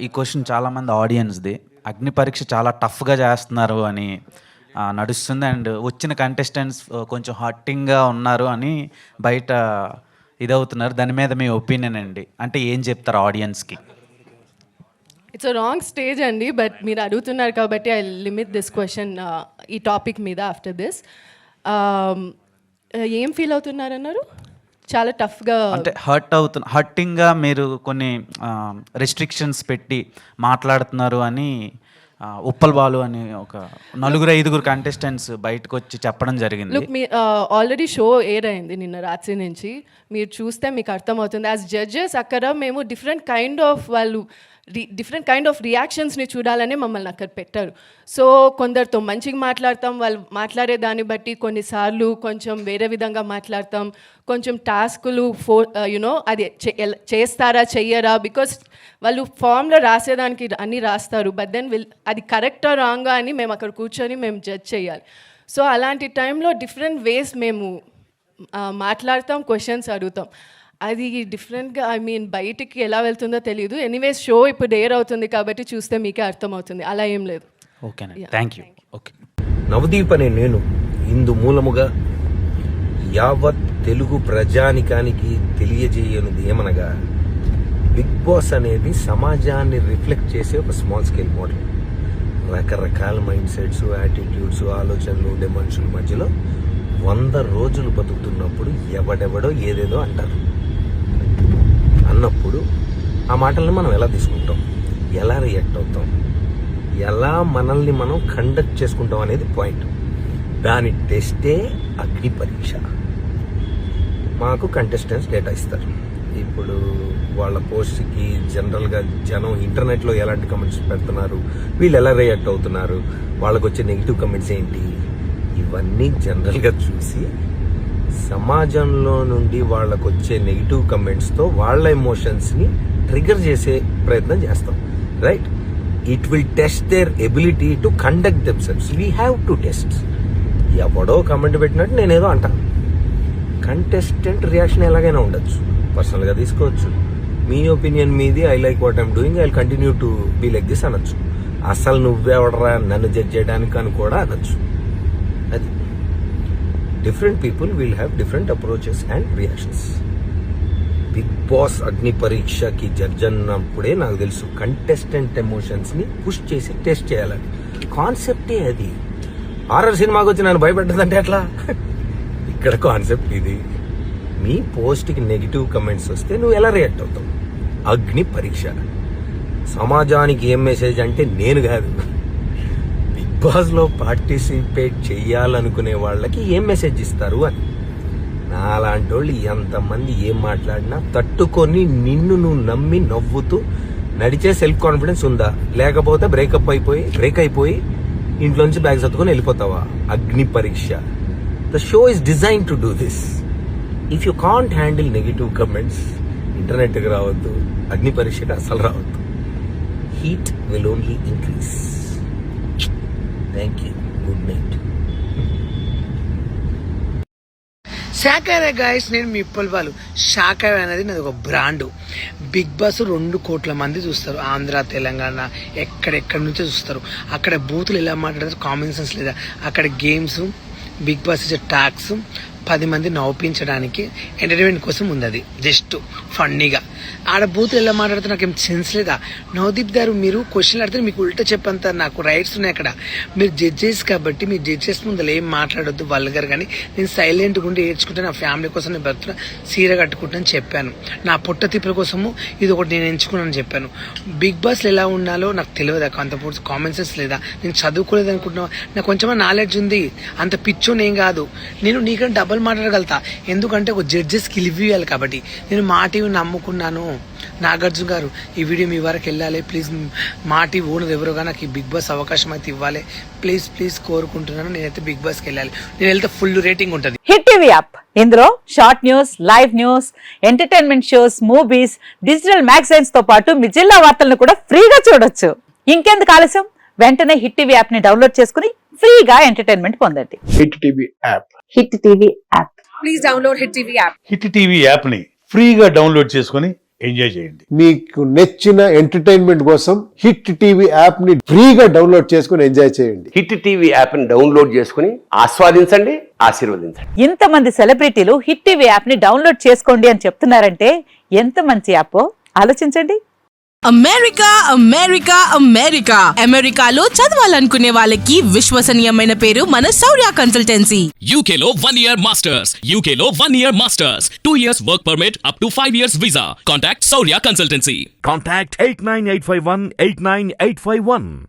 ఈ క్వశ్చన్ చాలామంది ఆడియన్స్ది. అగ్ని పరీక్ష చాలా టఫ్గా చేస్తున్నారు అని నడుస్తుంది. అండ్ వచ్చిన కంటెస్టెంట్స్ కొంచెం హర్టింగ్గా ఉన్నారు అని బయట ఇదవుతున్నారు. దాని మీద మీ ఒపీనియన్ అండి, అంటే ఏం చెప్తారు ఆడియన్స్కి? ఇట్స్ అ రాంగ్ స్టేజ్ అండి, బట్ మీరు అడుగుతున్నారు కాబట్టి ఐ లిమిట్ దిస్ క్వశ్చన్ ఈ టాపిక్ మీద ఆఫ్టర్ దిస్. ఏం ఫీల్ అవుతున్నారన్నారు? చాలా టఫ్గా అంటే హర్టింగ్గా మీరు కొన్ని రెస్ట్రిక్షన్స్ పెట్టి మాట్లాడుతున్నారు అని ఉప్పల్ బాలు అని ఒక 4-5 కంటెస్టెంట్స్ బయటకు వచ్చి చెప్పడం జరిగింది. లుక్, మీ ఆల్రెడీ షో ఎయిర్ అయింది నిన్న రాత్రి నుంచి. మీరు చూస్తే మీకు అర్థమవుతుంది. యాజ్ జడ్జెస్ అక్కడ మేము డిఫరెంట్ కైండ్ ఆఫ్ రియాక్షన్స్ని చూడాలని మమ్మల్ని అక్కడ పెట్టారు. సో కొందరితో మంచిగా మాట్లాడతాం, వాళ్ళు మాట్లాడే దాన్ని బట్టి కొన్నిసార్లు కొంచెం వేరే విధంగా మాట్లాడతాం. కొంచెం టాస్కులు అది చేస్తారా చెయ్యరా, బికాస్ వాళ్ళు ఫామ్లో రాసేదానికి అన్నీ రాస్తారు, బట్ దెన్ అది కరెక్టా రాంగా అని మేము అక్కడ కూర్చొని మేము జడ్జ్ చేయాలి. సో అలాంటి టైంలో డిఫరెంట్ వేస్ మేము మాట్లాడతాం, క్వశ్చన్స్ అడుగుతాం. అది డిఫరెంట్గా బయటికి ఎలా వెళ్తుందో తెలియదు. ఎనీవేస్ షో ఇప్పుడు ఎయిర్ అవుతుంది కాబట్టి చూస్తే మీకే అర్థమవుతుంది. అలా ఏం లేదు. ఓకేనా, థ్యాంక్ యూ. ఓకే. నవదీప్ అనే నేను ఇందు మూలముగా యావత్ తెలుగు ప్రజానికానికి తెలియజేయనిది ఏమనగా, బిగ్ బాస్ అనేది సమాజాన్ని రిఫ్లెక్ట్ చేసే ఒక స్మాల్ స్కేల్ మోడల్. రకరకాల మైండ్ సెట్స్, యాటిట్యూడ్స్, ఆలోచనలు ఉండే మనుషుల మధ్యలో 100 రోజులు బతుకుతున్నప్పుడు ఎవడెవడో ఏదేదో అంటారు. అన్నప్పుడు ఆ మాటల్ని మనం ఎలా తీసుకుంటాం, ఎలా రియాక్ట్ అవుతాం, ఎలా మనల్ని మనం కండక్ట్ చేసుకుంటాం అనేది పాయింట్. దాని టెస్టే అగ్ని పరీక్ష. మాకు కంటెస్టెంట్స్ డేటా ఇస్తారు. ఇప్పుడు వాళ్ళ పోస్ట్కి జనరల్గా జనం ఇంటర్నెట్లో ఎలాంటి కమెంట్స్ పెడుతున్నారు, వీళ్ళు ఎలా రియాక్ట్ అవుతున్నారు, వాళ్ళకు వచ్చే నెగిటివ్ కమెంట్స్ ఏంటి, ఇవన్నీ జనరల్గా చూసి సమాజంలో నుండి వాళ్ళకు వచ్చే నెగిటివ్ కమెంట్స్తో వాళ్ళ ఎమోషన్స్ని ట్రిగర్ చేసే ప్రయత్నం చేస్తాం. Right? It will test their ability to conduct themselves. We have to test. ఎవడో కమెంట్ పెట్టినట్టు నేనేదో అంటాను. కంటెస్టెంట్ రియాక్షన్ ఎలాగైనా ఉండొచ్చు, పర్సనల్గా తీసుకోవచ్చు. మీ ఒపీనియన్ మీది, I like what I'm doing, I continue to be like this అనొచ్చు. అసలు నువ్వెవడరా నన్ను జడ్జ్ చేయడానికి అని కూడా అనొచ్చు. అది different people will have different approaches and reactions. Bigg Boss అగ్ని పరీక్షకి జడ్జ్ అన్నప్పుడే నాకు తెలుసు కంటెస్టెంట్ ఎమోషన్స్ని పుష్ చేసి టెస్ట్ చేయాలని. కాన్సెప్టే అది. హారర్ సినిమాకి వచ్చి నన్ను భయపెట్టదంటే ఎట్లా? ఇక్కడ కాన్సెప్ట్ ఇది. మీ పోస్ట్కి నెగిటివ్ కమెంట్స్ వస్తే నువ్వు ఎలా రియాక్ట్ అవుతావు? అగ్ని పరీక్ష. సమాజానికి ఏం మెసేజ్ అంటే నేను కాదు, బిగ్ బాస్లో పార్టిసిపేట్ చెయ్యాలనుకునే వాళ్ళకి ఏం మెసేజ్ ఇస్తారు అని. నాలాంటి వాళ్ళు ఎంతమంది ఏం మాట్లాడినా తట్టుకొని నిన్ను నువ్వు నమ్మి నవ్వుతూ నడిచే సెల్ఫ్ కాన్ఫిడెన్స్ ఉందా? లేకపోతే బ్రేక్ అయిపోయి ఇంట్లోంచి బ్యాగ్ సర్దుకొని వెళ్ళిపోతావా? Agni Pariksha. The show is designed to do this. If you can't handle negative comments, ఇంటర్నెట్కి రావద్దు, అగ్ని పరీక్షకి అసలు రావద్దు. Heat will only increase. Thank you. Good night. శాఖారే గాయస్, నేను మీ ఉప్పల్ బాలు. శాఖారే అనేది నాది ఒక బ్రాండు. బిగ్ బాస్ 2 కోట్ల మంది చూస్తారు. ఆంధ్ర, తెలంగాణ, ఎక్కడెక్కడి నుంచో చూస్తారు. అక్కడ బూతులు ఎలా మాట్లాడతారు, కామన్ సెన్స్ లేదా. అక్కడ గేమ్స్, బిగ్ బాస్ ఇచ్చే టాక్స్ 10 మంది నవ్వించడానికి ఎంటర్టైన్మెంట్ కోసం ఉంది. అది జస్ట్ ఫన్నీగా. ఆడ బూతులు ఎలా మాట్లాడితే నాకేం సెన్స్ లేదా? నవదీప్ గారు, మీరు క్వశ్చన్లు అడితే మీకు ఉల్టా చెప్పంత నాకు రైట్స్ ఉన్నాయి అక్కడ. మీరు జడ్జెస్ కాబట్టి మీరు జడ్జెస్ ముందు ఏం మాట్లాడొద్దు వల్గర్. కానీ నేను సైలెంట్గా ఉండి ఏడ్చుకుంటే నా ఫ్యామిలీ కోసం నేను బతున్నా, సీర కట్టుకుంటానని చెప్పాను. నా పొట్ట తిప్పుల కోసము ఇది ఒకటి నేను ఎంచుకున్నాను చెప్పాను. బిగ్ బాస్లో ఎలా ఉండాలో నాకు తెలియదు. అంత కామన్ సెన్స్ లేదా? నేను చదువుకోలేదు అనుకుంటున్నా, నాకు కొంచెం నాలెడ్జ్ ఉంది, అంత పిచ్చోని ఏం కాదు. నేను నీకంటే డబల్ మాట్లాడగలుగుతా, ఎందుకంటే ఒక జడ్జెస్కి లివ్ ఇవ్వాలి కాబట్టి. నేను మా టీవీ నమ్ముకున్నాను. నాగార్జున గారు, ఈ వీడియో మీ వరకు వెళ్ళాలి ప్లీజ్. మా టీవీ ఓనర్ ఎవరుగా నాకు ఈ బిగ్ బాస్ అవకాశం అయితే ఇవ్వాలి ప్లీజ్ ప్లీజ్ కోరుకుంటున్నాను. నేనైతే బిగ్ బాస్కి వెళ్ళాలి. నేను వెళ్తే ఫుల్ రేటింగ్ ఉంటుంది. హిట్ టీవీ యాప్, ఇందులో short news, live news, entertainment shows, movies, digital magazines తో పాటు మీ జిల్లా వార్తలను కూడా ఫ్రీగా చూడొచ్చు. ఇంకెందుకు ఆలస్యం, వెంటనే హిట్ టీవీ యాప్ ని డౌన్లోడ్ చేసుకుని ఫ్రీగా ఎంటర్టైన్మెంట్ పొందండి. Hit TV app. Hit TV app. Please download hit TV app. Hit TV app ని ఫ్రీగా డౌన్లోడ్ చేసుకొని ఎంజాయ్ చేయండి. మీకు నచ్చిన ఎంటర్టైన్మెంట్ కోసం హిట్ టీవీ యాప్ ని ఫ్రీగా డౌన్లోడ్ చేసుకుని ఎంజాయ్ చేయండి. హిట్ టీవీ యాప్ని డౌన్లోడ్ చేసుకుని ఆస్వాదించండి, ఆశీర్వదించండి. ఇంతమంది సెలబ్రిటీలు హిట్ టీవీ యాప్ ని డౌన్లోడ్ చేసుకోండి అని చెప్తున్నారంటే ఎంత మంచి యాప్ ఆలోచించండి. అమెరికా అమెరికా అమెరికా అమెరికాలో చదవాలనుకునే వాళ్ళకి విశ్వసనీయమైన పేరు మన శౌర్య కన్సల్టెన్సీ. UK లో 1 year masters. UK లో 1 year masters. 2 years work permit up to 5 years visa. Contact Saurya Consultancy. Contact 89851 89851.